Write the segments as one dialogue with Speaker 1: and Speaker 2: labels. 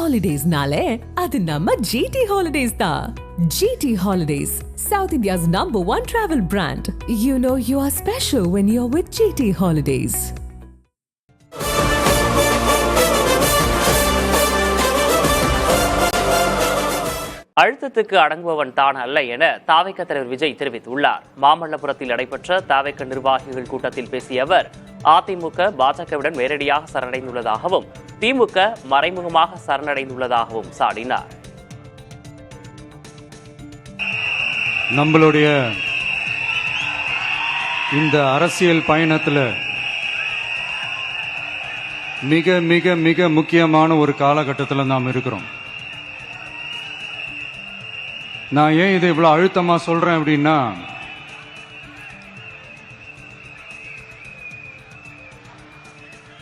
Speaker 1: Holidays-nale, adu namma GT Holidays da. GT Holidays, South India's #1 travel brand. You know you are special when you're with GT Holidays.
Speaker 2: அழுத்தத்துக்கு அடங்குபவன் தான் அல்ல என தாவேக தலைவர் விஜய் தெரிவித்துள்ளார். மாமல்லபுரத்தில் நடைபெற்ற தாவேக நிர்வாகிகள் கூட்டத்தில் பேசிய அவர், அதிமுக பாஜகவுடன் நேரடியாக சரணடைந்துள்ளதாகவும் திமுக மறைமுகமாக சரணடைந்துள்ளதாகவும் சாடினார்.
Speaker 3: நம்மளுடைய இந்த அரசியல் பயணத்தில் மிக மிக மிக முக்கியமான ஒரு காலகட்டத்தில் நாம் இருக்கிறோம். நான் ஏன் இதை இவ்வளவு அழுத்தமா சொல்றேன் அப்படின்னா,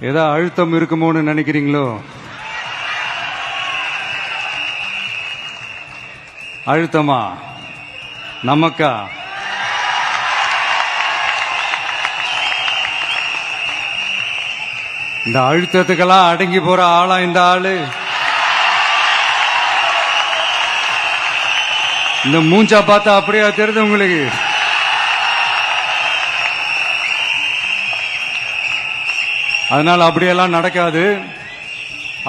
Speaker 3: ஏதோ அழுத்தம் இருக்குமோன்னு நினைக்கிறீங்களோ? அழுத்தமா நமக்கா? இந்த அழுத்தத்துக்கெல்லாம் அடங்கி போற ஆளா இந்த ஆளு? இந்த மூஞ்சா பார்த்தா அப்படியா தெரியுது உங்களுக்கு? அதனால அப்படியெல்லாம் நடக்காது.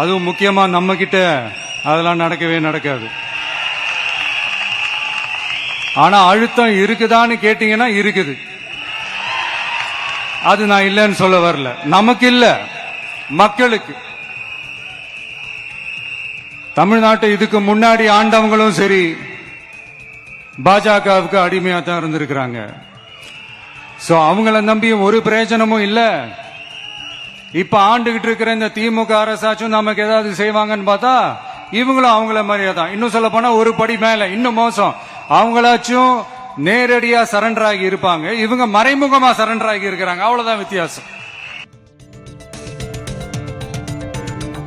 Speaker 3: அதுவும் முக்கியமா நம்ம கிட்ட அதெல்லாம் நடக்கவே நடக்காது. ஆனா அழுத்தம் இருக்குதான்னு கேட்டீங்கன்னா இருக்குது. அது நான் இல்லைன்னு சொல்ல வரல. நமக்கு இல்ல, மக்களுக்கு. தமிழ்நாட்டை இதுக்கு முன்னாடி ஆண்டவங்களும் சரி பாஜகவுக்கு அடிமையா தான் இருந்திருக்கிறாங்க. சோ அவங்கள நம்பி ஒரு பிரயோஜனமும் இல்ல. இப்ப ஆண்டுகிட்டு இருக்கிற இந்த திமுக அரசாச்சும் நமக்கு ஏதாவது செய்வாங்கன்னு பார்த்தா இவங்களும் அவங்கள மாதிரியே தான். இன்னும் சொல்ல போனா ஒரு படி மேல, இன்னும் மோசம். அவங்களாச்சும் நேரடியா சரண்டர் ஆகி இருப்பாங்க, இவங்க மறைமுகமா சரண்டர் ஆகி இருக்கிறாங்க. அவ்வளவுதான் வித்தியாசம்.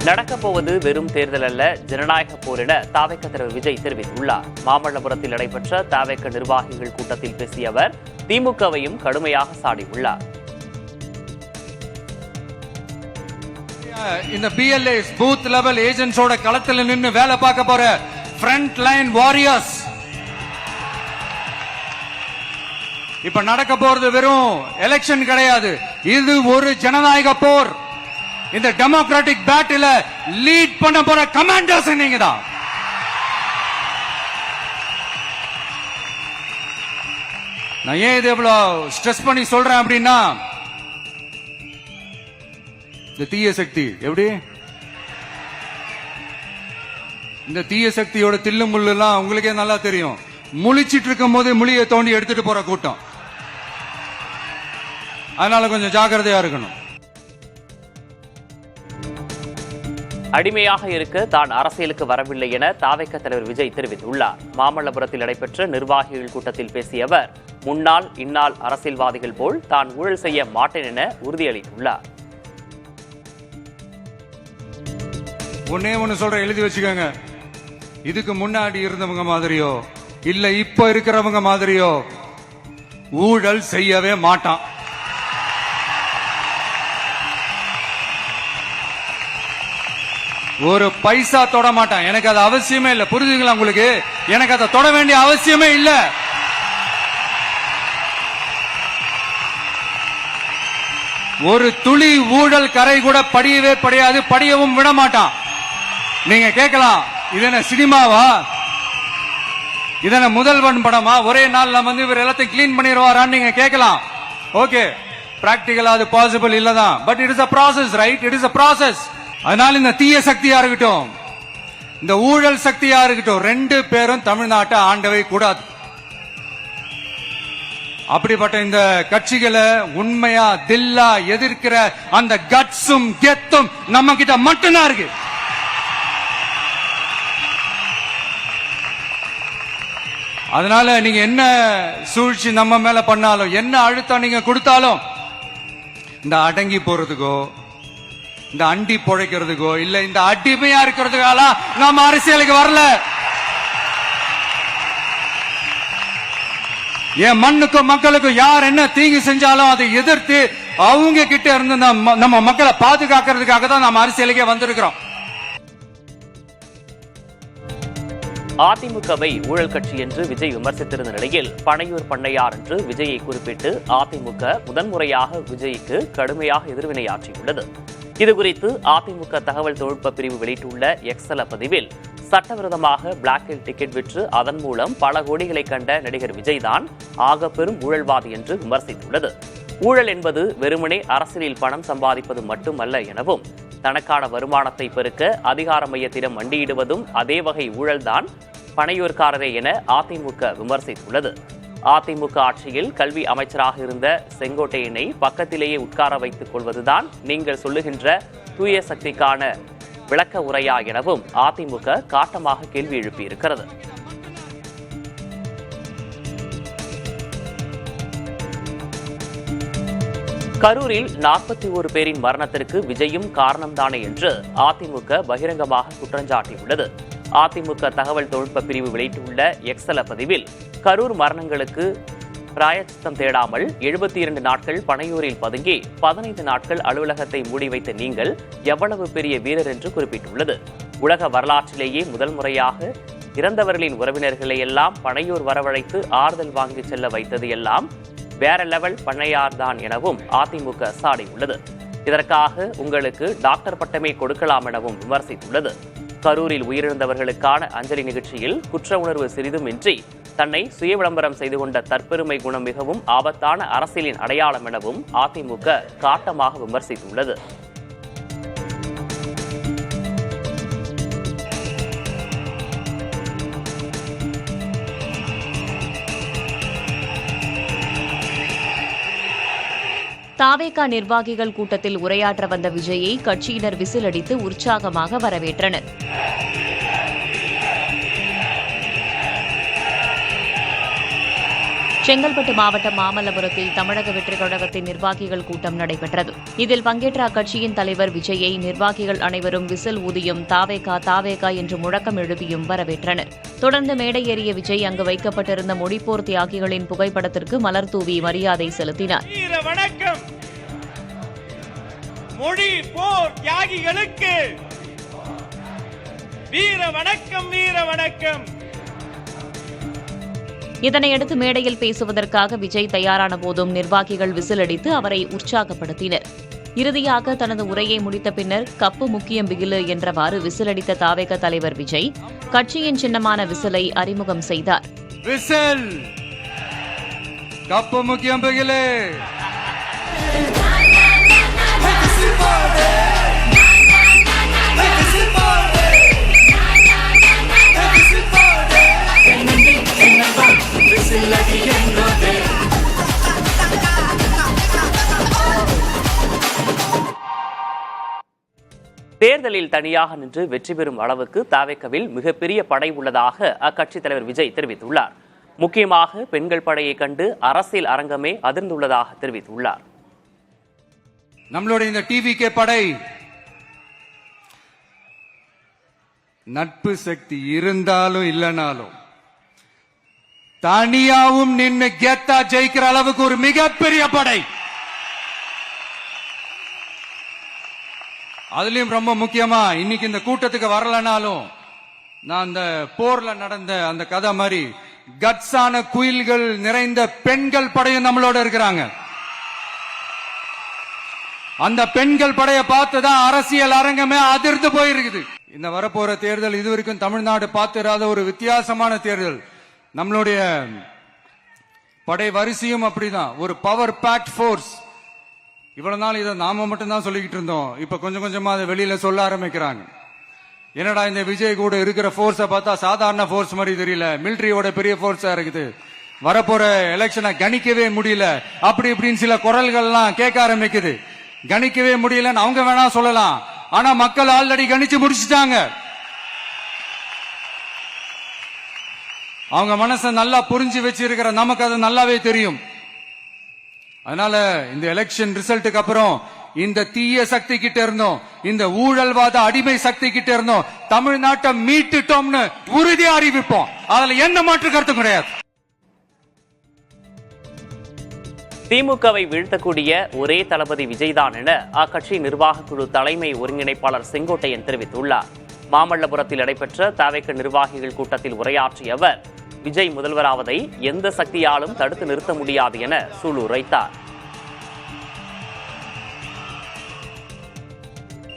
Speaker 2: நடக்கப் போவது வெறும் தேர்தல் அல்ல, ஜனநாயக போர் என தாவேக தலைவர் விஜய் தெரிவித்துள்ளார். மாமல்லபுரத்தில் நடைபெற்ற தாவேக நிர்வாகிகள் கூட்டத்தில் பேசிய அவர் திமுகவையும் கடுமையாக சாடியுள்ளார்.
Speaker 3: இந்த பிஎல்ஏ பூத் லெவல் ஏஜென்ட்ஸோட களத்தில் நின்று வேலை பார்க்க போற ஃப்ரண்ட் லைன் வாரியர்ஸ், இப்ப நடக்க போறது வெறும் எலெக்ஷன் கிடையாது, இது ஒரு ஜனநாயக போர். இந்த டெமோக்ராட்டிக் பேட்டில லீட் பண்ண போற கமாண்டர்ஸ் நீங்க தான். நான் ஏன் இது எவ்வளவு ஸ்ட்ரெஸ் பண்ணி சொல்றேன் அப்படின்னா, இந்த தீய சக்தி எப்படி, இந்த தீய சக்தியோட தில்லு முள்ளு எல்லாம் உங்களுக்கே நல்லா தெரியும். முழிச்சிட்டு இருக்கும் போது முழியை தோண்டி எடுத்துட்டு போற கூட்டம். அதனால கொஞ்சம் ஜாக்கிரதையா இருக்கணும்.
Speaker 2: அடிமையாக இருக்க தான் அரசியலுக்கு வரவில்லை என தாவேக தலைவர் விஜய் தெரிவித்துள்ளார். மாமல்லபுரத்தில் நடைபெற்ற நிர்வாகிகள் கூட்டத்தில் பேசிய அவர், முன்னாள் இந்நாள் அரசியல்வாதிகள் போல் தான் ஊழல் செய்ய மாட்டேன் என உறுதியளித்துள்ளார்.
Speaker 3: ஒன்னே ஒன்னு சொல்ற, எழுதி வச்சுக்கோங்க. இதுக்கு முன்னாடி இருந்தவங்க மாதிரியோ இல்ல இப்ப இருக்கிறவங்க மாதிரியோ ஊழல் செய்யவே மாட்டான். ஒரு பைசா தொட மாட்டான். எனக்கு அது அவசியமே இல்ல. புரிஞ்சுங்களா உங்களுக்கு? எனக்கு அதை தொட வேண்டிய அவசியமே இல்ல. ஒரு துளி ஊழல் கரை கூட படியவே படியாது, படியவும் விட மாட்டான். நீங்க கேட்கலாம், இது என்ன சினிமாவா, இது என்ன முதல்வன் படமா, ஒரே நாள் வந்து இவர் எல்லாத்தையும் கிளீன் பண்ணிடுவாரான்னு நீங்க கேட்கலாம். ஓகே, பிராக்டிகலா அது பாசிபிள் இல்லதான். But it is a process, right? It is a process. அதனால இந்த தீய சக்தியா இருக்கட்டும், இந்த ஊழல் சக்தியா இருக்கட்டும், ரெண்டு பேரும் தமிழ்நாட்டை ஆண்டவே கூடாது. அப்படிப்பட்ட இந்த கட்சிகளை உண்மையா தில்லா எதிர்க்கிற அந்த கட்ஸும் கெத்தும் நம்ம கிட்ட மட்டும்தான் இருக்கு. அதனால நீங்க என்ன சூழ்ச்சி நம்ம மேல பண்ணாலும், என்ன அழுத்தம் நீங்க கொடுத்தாலும், இந்த அடங்கி போறதுக்கோ இந்த அண்டி பொழைக்கிறதுக்கோ இல்ல இந்த அடிமையா இருக்கிறதுக்கால நாம அரசியலுக்கு வரல. என் மண்ணுக்கும் மக்களுக்கும் யார் என்ன தீங்கு செஞ்சாலும் அதை எதிர்த்து அவங்க கிட்ட இருந்து நம்ம மக்களை பாதுகாக்கிறதுக்காக தான் நம்ம அரசியலுக்கே வந்திருக்கிறோம்.
Speaker 2: அதிமுகவை ஊழல் கட்சி என்று விஜய் விமர்சித்திருந்த நிலையில் பனையூர் பண்ணையார் என்று விஜயை குறிப்பிட்டு அதிமுக முதன்முறையாக விஜய்க்கு கடுமையாக எதிர்வினையாற்றியுள்ளது. இதுகுறித்து அதிமுக தகவல் தொழில்நுட்ப பிரிவு வெளியிட்டுள்ள எக்ஸல பதிவில், சட்டவிரோதமாக பிளாக்கில் டிக்கெட் விற்று அதன் மூலம் பல கோடிகளை கண்ட நடிகர் விஜய் தான் ஆக பெரும் ஊழல்வாதி என்று விமர்சித்துள்ளது. ஊழல் என்பது வெறுமனே அரசியலில் பணம் சம்பாதிப்பது மட்டுமல்ல எனவும், தனக்கான வருமானத்தை பெருக்க அதிகார மையத்திடம் மண்டியிடுவதும் அதே வகை ஊழல்தான் பனையூர்காரரே என அதிமுக விமர்சித்துள்ளது. அதிமுக ஆட்சியில் கல்வி அமைச்சராக இருந்த செங்கோட்டையனை பக்கத்திலேயே உட்கார வைத்துக் கொள்வதுதான் நீங்கள் சொல்லுகின்ற தூய சக்திக்கான விளக்க உரையா எனவும் அதிமுக காட்டமாக கேள்வி எழுப்பியிருக்கிறது. கரூரில் 41 பேரின் மரணத்திற்கு விஜயும் காரணம்தானே என்று அதிமுக பகிரங்கமாக குற்றஞ்சாட்டியுள்ளது. அதிமுக தகவல் தொழில்நுட்ப பிரிவு வெளியிட்டுள்ள எக்ஸல பதிவில், கரூர் மரணங்களுக்கு பிராயச்சித்தம் தேடாமல் 72 நாட்கள் பனையூரில் பதுங்கி 15 நாட்கள் அலுவலகத்தை மூடி வைத்த நீங்கள் எவ்வளவு பெரிய வீரர் என்று குறிப்பிட்டுள்ளது. உலக வரலாற்றிலேயே முதல் முறையாக இறந்தவர்களின் உறவினர்களை எல்லாம் பனையூர் வரவழைத்து ஆறுதல் வாங்கி செல்ல வைத்தது எல்லாம் வேற லெவல் பண்ணையார்தான் எனவும் அதிமுக சாடியுள்ளது. இதற்காக உங்களுக்கு டாக்டர் பட்டமே கொடுக்கலாம் எனவும் விமர்சித்துள்ளது. கரூரில் உயிரிழந்தவர்களுக்கான அஞ்சலி நிகழ்ச்சியில் குற்ற உணர்வு சிறிதும் இன்றி தன்னை சுய விளம்பரம் செய்து கொண்ட தற்பெருமை குணம் மிகவும் ஆபத்தான அரசியலின் அடையாளம் எனவும் அதிமுக காட்டமாக விமர்சித்துள்ளது.
Speaker 4: தாவேகா நிர்வாகிகள் கூட்டத்தில் உரையாற்ற வந்த விஜயை கட்சியினர் விசில் அடித்து உற்சாகமாக வரவேற்றனர். செங்கல்பட்டு மாவட்டம் மாமல்லபுரத்தில் தமிழக வெற்றிக் கழகத்தின் நிர்வாகிகள் கூட்டம் நடைபெற்றது. இதில் பங்கேற்ற அக்கட்சியின் தலைவர் விஜயை நிர்வாகிகள் அனைவரும் விசில் ஊதியும் தாவேகா தாவேகா என்று முழக்கம் எழுப்பியும் வரவேற்றனர். தொடர்ந்து மேடை ஏறிய விஜய் அங்கு வைக்கப்பட்டிருந்த மொழிப்போர் தியாகிகளின் புகைப்படத்திற்கு மலர் தூவி மரியாதை செலுத்தினார்.
Speaker 5: வணக்கம் மொழி போர் தியாகிகளுக்கு வீர வணக்கம், வீர வணக்கம்.
Speaker 4: இதனையடுத்து மேடையில் பேசுவதற்காக விஜய் தயாரான போதும் நிர்வாகிகள் விசில் அடித்து அவரை உற்சாகப்படுத்தினர். இறுதியாக தனது உரையை முடித்த பின்னர் கப்பு முக்கியம் பிகிலு என்றவாறு விசில் அடித்த தாவேக தலைவர் விஜய் கட்சியின் சின்னமான விசிலை அறிமுகம் செய்தார்.
Speaker 3: விசில், கப்பு முக்கியம் பிகிலு.
Speaker 2: தேர்தலில் தனியாக நின்று வெற்றி பெறும் அளவுக்கு தாவேகவில் மிகப்பெரிய படை உள்ளதாக அக்கட்சித் தலைவர் விஜய் தெரிவித்துள்ளார். முக்கியமாக பெண்கள் படையை கண்டு அரசியல் அரங்கமே அதிர்ந்துள்ளதாக தெரிவித்துள்ளார்.
Speaker 3: நம்மளுடைய இந்த டிவிகே படை நட்பு சக்தி இருந்தாலும் இல்லனாலும் தனியாவும் நின்று கெத்தா ஜெயிக்கிற அளவுக்கு ஒரு மிகப்பெரிய படை. அதுலயும் ரொம்ப முக்கியமா இன்னைக்கு இந்த கூட்டத்துக்கு வரலனாலும் நான் அந்த போர்ல நடந்த அந்த கதை மாதிரி கட்ஸான குயில்கள் நிறைந்த பெண்கள் படையும் நம்மளோட இருக்கிறாங்க. அந்த பெண்கள் படையை பார்த்துதான் அரசியல் அரங்கமே அதிர்ந்து போயிருக்குது. இந்த வரப்போற தேர்தல் இதுவரைக்கும் தமிழ்நாடு பார்த்திராத ஒரு வித்தியாசமான தேர்தல். நம்மளுடைய படை வரிசையும் அப்படிதான், ஒரு பவர் பேக்ட் ஃபோர்ஸ். இவ்வளவு நாள் இதை நாம மட்டும்தான் சொல்லிக்கிட்டு இருந்தோம். இப்ப கொஞ்சம் கொஞ்சமா அதை வெளியில சொல்ல ஆரம்பிக்கிறாங்க. என்னடா இந்த விஜய் கூட இருக்கிற போர்ஸை பார்த்தா சாதாரண போர்ஸ் மாதிரி தெரியல, மிலிட்டரியோட பெரிய போர்ஸா இருக்குது, வரப்போற எலெக்ஷனை கணிக்கவே முடியல, அப்படி இப்படின்னு சில குரல்கள்லாம் கேட்க ஆரம்பிக்குது. கணிக்கவே முடியலன்னு அவங்க வேணா சொல்லலாம், ஆனா மக்கள் ஆல்ரெடி கணிச்சு முடிச்சுட்டாங்க. அவங்க மனசை நல்லா புரிஞ்சு வச்சிருக்கிற நமக்கு அது நல்லாவே தெரியும். அதனால இந்த எலெக்ஷன் ரிசல்ட்டுக்கு அப்புறம் இந்த தீய சக்தி கிட்ட இருந்தோம், இந்த ஊழல்வாத அடிமை சக்தி கிட்ட இருந்தோம் தமிழ்நாட்டை மீட்டுட்டோம்னு உறுதியா அறிவிப்போம். அதுல என்ன மாற்று கருத்து கிடையாது.
Speaker 2: திமுகவை வீழ்த்தக்கூடிய ஒரே தளபதி விஜய்தான் என அக்கட்சி நிர்வாக குழு தலைமை ஒருங்கிணைப்பாளர் செங்கோட்டையன் தெரிவித்துள்ளார். மாமல்லபுரத்தில் நடைபெற்ற தவிக நிர்வாகிகள் கூட்டத்தில் உரையாற்றிய அவர் விஜய் முதல்வராவதை எந்த சக்தியாலும் தடுத்து நிறுத்த முடியாது என சூளுரைத்தார்.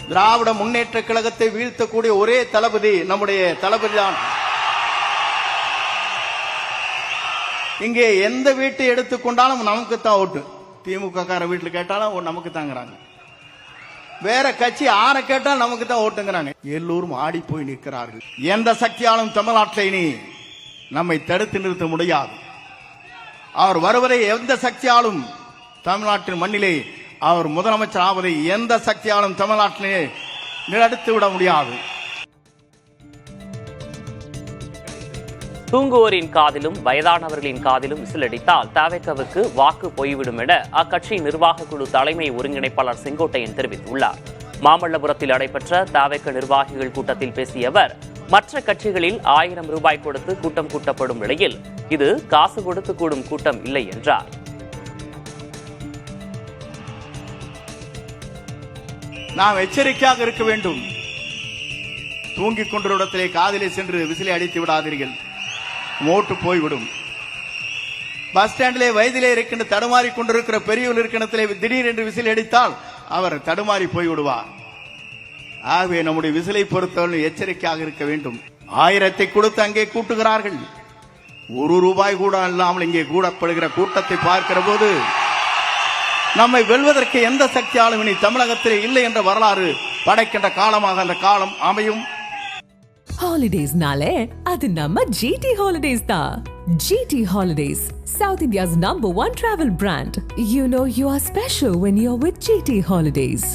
Speaker 6: திராவிட முன்னேற்ற கழகத்தை வீழ்த்தக்கூடிய ஒரே தளபதி நம்முடைய தளபதி தான். இங்கே எந்த வீட்டை எடுத்துக்கொண்டாலும் நமக்கு தான் ஓட்டு. திமுக கார வீட்டில் கேட்டாலும் நமக்கு தாங்கிறாங்க. வேற கட்சி ஆற கேட்டால் நமக்கு தான் ஓட்டுங்கிறாங்க. எல்லோரும் ஆடி போய் நிற்கிறார்கள். எந்த சக்தியாலும் தமிழ்நாட்டில் இனி நம்மை தடுத்து நிறுத்த முடியாது. அவர் வருவதை எந்த சக்தியாலும் தமிழ்நாட்டின் மண்ணிலே அவர் முதலமைச்சர் ஆவதை எந்த சக்தியாலும் தமிழ்நாட்டிலே நிறுத்தி விட முடியாது.
Speaker 2: தூங்குவோரின் காதிலும் வயதானவர்களின் காதிலும் விசிலடித்தால் தவிகவுக்கு வாக்கு போய்விடும் என அக்கட்சி நிர்வாக குழு தலைமை ஒருங்கிணைப்பாளர் செங்கோட்டையன் தெரிவித்துள்ளார். மாமல்லபுரத்தில் நடைபெற்ற தவிக நிர்வாகிகள் கூட்டத்தில் பேசிய அவர் மற்ற கட்சிகளில் 1000 ரூபாய் கொடுத்து கூட்டம் கூட்டப்படும் நிலையில் இது காசு கொடுத்து கூடும் கூட்டம் இல்லை என்றார்.
Speaker 6: நாம் எச்சரிக்கையாக இருக்க வேண்டும். தூங்கிக் கொண்ட இடத்திலே காதிலே சென்று விசிலை அடித்து விடாதீர்கள். ஓட்டு போய்விடும். பஸ் ஸ்டாண்டிலே வயதிலே இருக்கின்ற தடுமாறி கொண்டிருக்கிற பெரியவர் இருக்கின்றத்திலே திடீரென்று விசில் அடித்தால் அவர் தடுமாறி போய்விடுவார். ஆகவே நம்முடைய விசிலை பொறுத்தவரை எச்சரிக்கையாக இருக்க வேண்டும். 1000 கொடுத்து அங்கே கூட்டுகிறார்கள். 1 ரூபாய் கூட இல்லாமல் இங்கே கூடப்படுகிற கூட்டத்தை பார்க்கிற போது நம்மை வெல்வதற்கு எந்த சக்தியாலும் இனி தமிழகத்திலே இல்லை என்ற வரலாறு படைக்கின்ற காலமாக அந்த காலம் அமையும்.
Speaker 1: Holidays nale adu namma GT Holidays da. GT Holidays, South India's #1 travel brand. You know you are special when you're with GT Holidays.